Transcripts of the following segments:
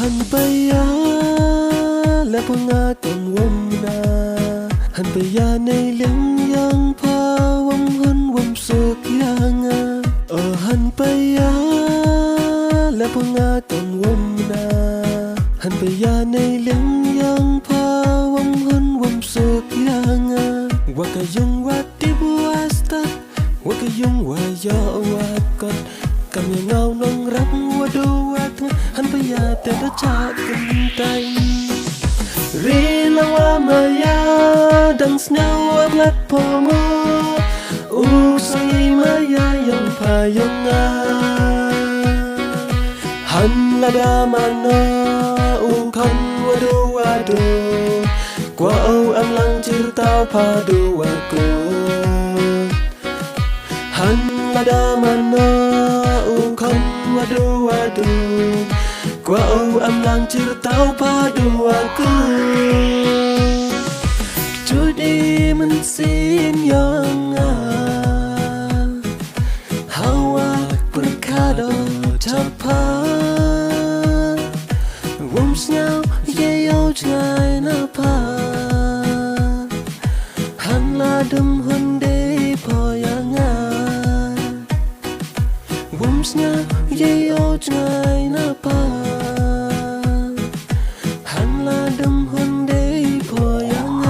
หันไปยาและพงาตนวมนาหันไปยาในเลี้ยงยังพาวมหันวมสุกยังหันไปยาและพงาตนวมนาหันไปยาในเลี้ยงยังพาวมหันวมสุกยังว่ากะยงวัดที่บัวสตัดว่ากะยงว่ายอวัดกดกำยังเงานองรับว่าดูว่าทั้งหันไปยาแต่ละชาติกันไตรีละว่ามายาดังสเนวอัดพอมอูใส่มายายังพายงงาหันละดามันนาอูคันว่าดูกว่าเอาอันลังจิรตาพาดูว่ากูหันละดามันนาอูคันว่าดูกว่าเอาอันลังจิรตาพาดูว่ากูจุดดีมันสิ้นยังฮาวาประคาดอทับพาวงสเงาเยี่ยวใจน่าพาหันลาดมหุ่นได้พอยังไงวงสเงาเยี่ยวใจน่าพาหันลาดมหุ่นได้พอยังไง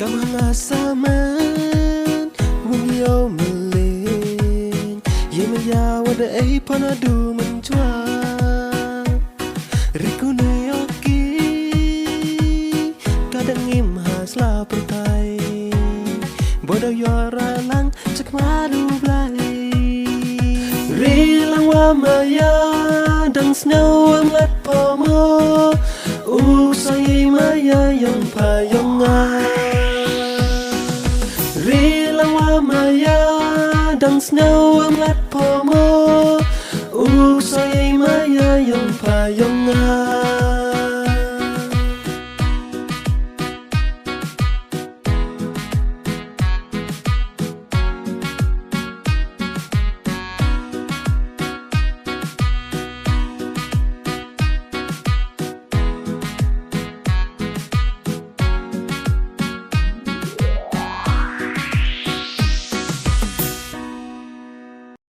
กำลังอาสามันวงโยมันเลนยิ่งมายาวดไอพอนาดูมันจวาริกุเนยอกีkadang ngim has la pertai bodoh yora lang cek madu blai rilang wa maya dang snow ang lat pomo usai maya yang payong